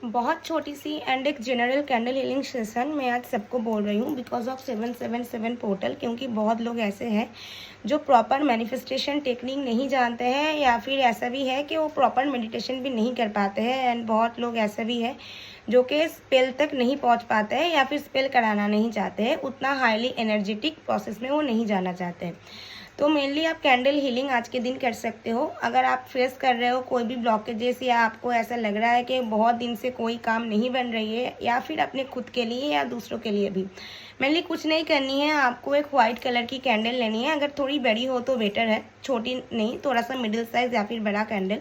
बहुत छोटी सी एंड एक जनरल कैंडल हीलिंग सेशन मैं आज सबको बोल रही हूँ बिकॉज ऑफ 777 पोर्टल, क्योंकि बहुत लोग ऐसे हैं जो प्रॉपर मैनिफेस्टेशन टेक्निक नहीं जानते हैं, या फिर ऐसा भी है कि वो प्रॉपर मेडिटेशन भी नहीं कर पाते हैं। एंड बहुत लोग ऐसा भी है जो कि स्पेल तक नहीं पहुंच पाते हैं, या फिर स्पेल कराना नहीं चाहते हैं, उतना हाईली एनर्जेटिक प्रोसेस में वो नहीं जाना चाहते हैं। तो मेनली आप कैंडल हीलिंग आज के दिन कर सकते हो। अगर आप फेस कर रहे हो कोई भी ब्लॉकेजेस, या आपको ऐसा लग रहा है कि बहुत दिन से कोई काम नहीं बन रही है, या फिर अपने खुद के लिए या दूसरों के लिए भी, मेनली कुछ नहीं करनी है। आपको एक वाइट कलर की कैंडल लेनी है। अगर थोड़ी बड़ी हो तो बेटर है, छोटी नहीं, थोड़ा सा मिडिल साइज या फिर बड़ा कैंडल।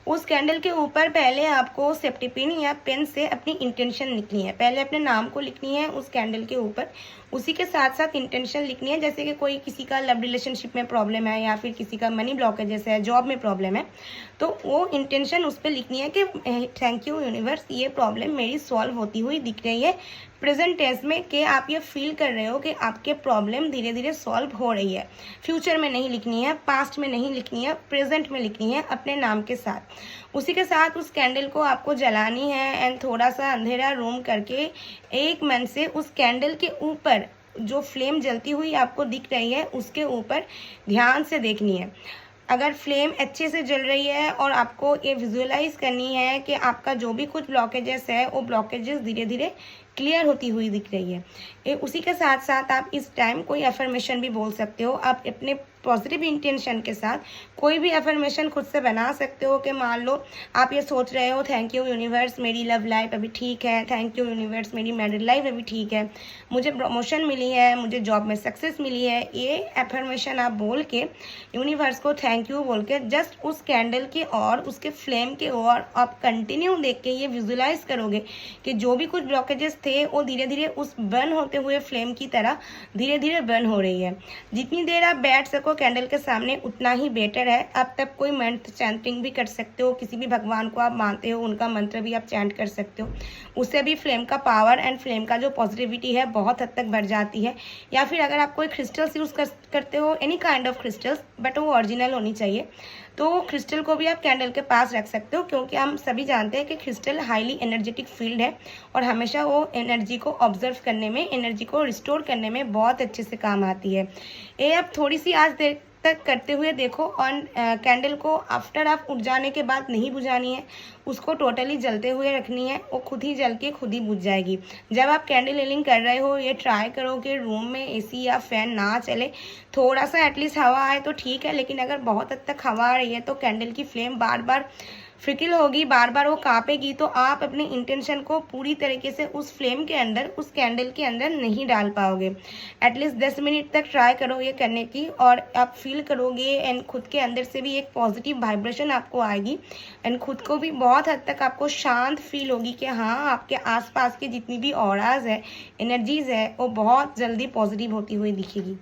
उस कैंडल के ऊपर पहले आपको सेफ्टी पिन या पेन से अपनी इंटेंशन लिखनी है। पहले अपने नाम को लिखनी है उस कैंडल के ऊपर, उसी के साथ साथ इंटेंशन लिखनी है। जैसे कि कोई किसी का लव रिलेशनशिप में प्रॉब्लम है, या फिर किसी का मनी ब्लॉकेजेस है, जॉब में प्रॉब्लम है, तो वो इंटेंशन उस पर लिखनी है कि थैंक यू यूनिवर्स, ये प्रॉब्लम मेरी सॉल्व होती हुई दिख रही है प्रेजेंट टेंस में, कि आप ये फील कर रहे हो कि आपके प्रॉब्लम धीरे धीरे सॉल्व हो रही है। फ्यूचर में नहीं लिखनी है, पास्ट में नहीं लिखनी है, प्रेजेंट में लिखनी है अपने नाम के साथ। उसी के साथ उस कैंडल को आपको जलानी है एंड थोड़ा सा अंधेरा रूम करके एक मन से उस कैंडल के ऊपर जो फ्लेम जलती हुई आपको दिख रही है उसके ऊपर ध्यान से देखनी है। अगर फ्लेम अच्छे से जल रही है और आपको ये विजुअलाइज करनी है कि आपका जो भी कुछ ब्लॉकेजेस है वो ब्लॉकेजेस धीरे धीरे क्लियर होती हुई दिख रही है। उसी के साथ साथ आप इस टाइम कोई अफर्मेशन भी बोल सकते हो। आप अपने पॉजिटिव इंटेंशन के साथ कोई भी अफर्मेशन खुद से बना सकते हो कि मान लो आप ये सोच रहे हो, थैंक यू यूनिवर्स मेरी लव लाइफ अभी ठीक है, थैंक यू यूनिवर्स मेरी मैरिड लाइफ अभी ठीक है, मुझे प्रमोशन मिली है, मुझे जॉब में सक्सेस मिली है। ये अफर्मेशन आप बोल के यूनिवर्स को थैंक यू बोल के जस्ट उस कैंडल के और उसके फ्लेम के और आप कंटिन्यू देख के ये विजुलाइज करोगे कि जो भी कुछ ब्लॉकेजेस थे वो धीरे धीरे उस बर्न होते हुए फ्लेम की तरह धीरे धीरे बर्न हो रही है। जितनी देर आप बैठ सको कैंडल के सामने उतना ही बेटर है। आप तब कोई मंत्र चैंटिंग भी कर सकते हो, किसी भी भगवान को आप मानते हो उनका मंत्र भी आप चैंट कर सकते हो। उससे भी फ्लेम का पावर एंड फ्लेम का जो पॉजिटिविटी है बहुत हद तक बढ़ जाती है। या फिर अगर आप कोई क्रिस्टल्स यूज़ करते हो, any kind of crystals, but वो ओरिजिनल होनी चाहिए, तो क्रिस्टल को भी आप कैंडल के पास रख सकते हो, क्योंकि हम सभी जानते हैं कि क्रिस्टल हाईली एनर्जेटिक फील्ड है और हमेशा वो एनर्जी को ऑब्जर्व करने में, एनर्जी को रिस्टोर करने में बहुत अच्छे से काम आती है। ये आप थोड़ी सी आज देर तक करते हुए देखो, और कैंडल को आफ्टर आप उठ जाने के बाद नहीं बुझानी है, उसको टोटली जलते हुए रखनी है। वो खुद ही जल के खुद ही बुझ जाएगी। जब आप कैंडल हीलिंग कर रहे हो ये ट्राई करो कि रूम में एसी या फैन ना चले, थोड़ा सा एटलीस्ट हवा आए तो ठीक है, लेकिन अगर बहुत हद तक हवा आ रही है तो कैंडल की फ्लेम बार बार फ्रिकिल होगी, बार बार वो कांपेगी, तो आप अपने इंटेंशन को पूरी तरीके से उस फ्लेम के अंदर, उस कैंडल के अंदर नहीं डाल पाओगे। एटलीस्ट 10 मिनट तक ट्राई करो ये करने की, और आप फील करोगे एंड खुद के अंदर से भी एक पॉजिटिव वाइब्रेशन आपको आएगी एंड खुद को भी बहुत हद तक आपको शांत फील होगी कि हाँ, आपके आसपास की जितनी भी ऑराज है, एनर्जीज है, वो बहुत जल्दी पॉजिटिव होती हुई दिखेगी।